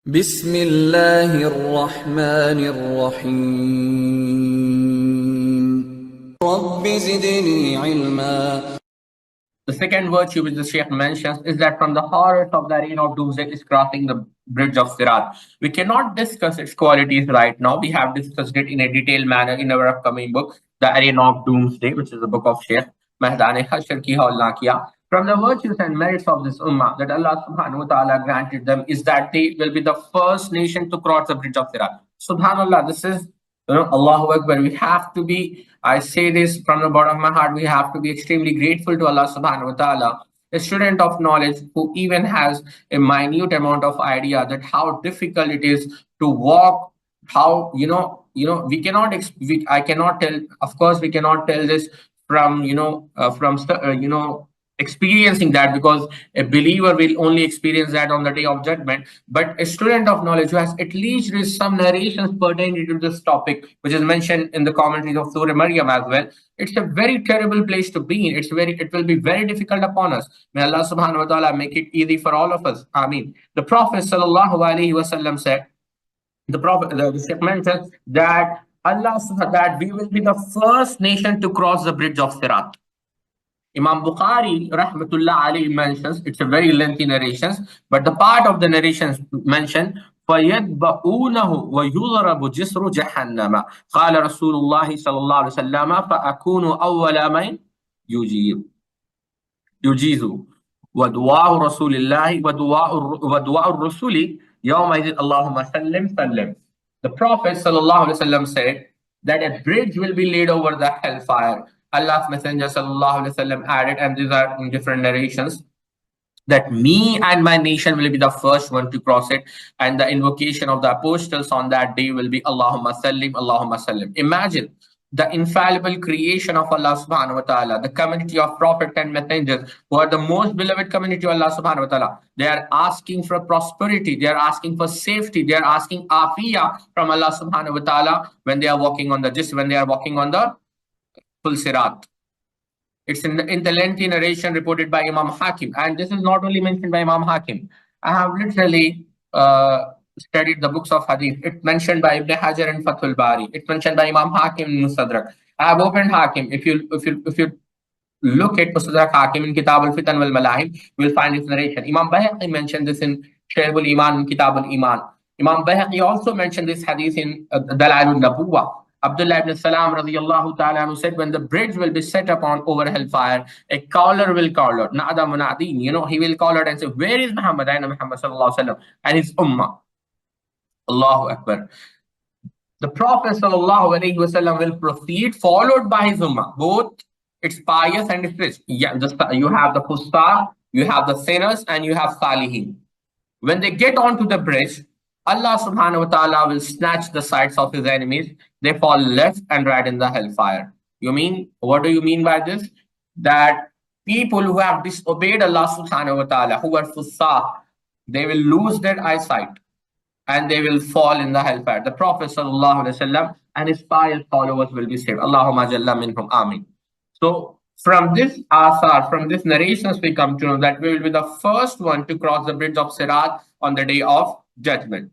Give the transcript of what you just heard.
بسم الله الرحمن الرحيم رب زدني علما. The second virtue which the Shaykh mentions is that from the horrors of the arena of doomsday is crossing the bridge of Sirat. We cannot discuss its qualities right now. We have discussed it in a detailed manner in our upcoming book, The Arena of Doomsday, which is the book of Shaykh Mehdan Hashr Ki Haul Nakiya. From the virtues and merits of this Ummah that Allah subhanahu wa ta'ala granted them is that they will be the first nation to cross the bridge of Sirat. Subhanallah, this is Allahu Akbar. We have to be, I say this from the bottom of my heart, we have to be extremely grateful to Allah subhanahu wa ta'ala. A student of knowledge who even has a minute amount of idea that how difficult it is to walk, how we cannot I cannot tell, of course we cannot tell this from experiencing that, because a believer will only experience that on the day of judgment. But a student of knowledge who has at least read some narrations pertaining to this topic, which is mentioned in the commentaries of Surah Maryam as well, it's a very terrible place to be in. It will be very difficult upon us. May Allah subhanahu wa ta'ala make it easy for all of us. Ameen. The Prophet sallallahu alaihi wasallam said, the Sheikh mentions that that we will be the first nation to cross the bridge of Sirat. Imam Bukhari rahmatullah alayhi mentions, it's a very lengthy narration, but the part of the narrations mentioned فَيَدْبَؤُونَهُ وَيُضْرَبُ جِسْرُ جَهَنَّمَ قال رسول الله صلى الله عليه وسلم فأكون أول من يجيز ودعاء رسول الله ودعاء الرسول يومئذ اللهم سلم سلم. The Prophet sallallahu alaihi wasallam said that a bridge will be laid over the hellfire. Allah's Messenger sallallahu alaihi wasallam added, and these are in different narrations, that me and my nation will be the first one to cross it, and the invocation of the apostles on that day will be Allahumma sallim, Allahumma sallim. Imagine the infallible creation of Allah subhanahu wa ta'ala, the community of prophets and messengers, who are the most beloved community of Allah subhanahu wa ta'ala. They are asking for prosperity, they are asking for safety, they are asking afiyah from Allah subhanahu wa ta'ala when they are walking on the full Sirat. It's in the lengthy narration reported by Imam Hakim. And this is not only mentioned by Imam Hakim. I have literally studied the books of Hadith. It's mentioned by Ibn Hajar in Fathul Bari. It's mentioned by Imam Hakim in Mustadrak. I have opened Hakim. If you look at Mustadrak Hakim in Kitab al-Fitan wal-Malahim, you will find this narration. Imam Bayhaqi mentioned this in Sharh al-Iman in Kitab al-Iman. Imam Bayhaqi also mentioned this hadith in Dalail al-Nabuwah. Abdullah ibn Salam radiyallahu ta'ala who said, when the bridge will be set upon over hellfire, a caller will call out, Na'ada Munadin, he will call out and say, where is Muhammad? Aina Muhammad sallallahu alaihi wasallam and his ummah. Allahu Akbar. The Prophet sallallahu alaihi wasallam will proceed, followed by his ummah, both its pious and its rich. Yeah, you have the Fustar, you have the sinners, and you have Salihin. When they get onto the bridge, Allah subhanahu wa ta'ala will snatch the sides of his enemies. They fall left and right in the hellfire. What do you mean by this? That people who have disobeyed Allah subhanahu wa ta'ala, who are fusaq, they will lose their eyesight and they will fall in the hellfire. The Prophet sallallahu alaihi wasallam and his pious followers will be saved. Allahumma jalla minhum. Ameen. So from this asar, from this narrations, we come to know that we will be the first one to cross the bridge of Sirat on the day of judgment.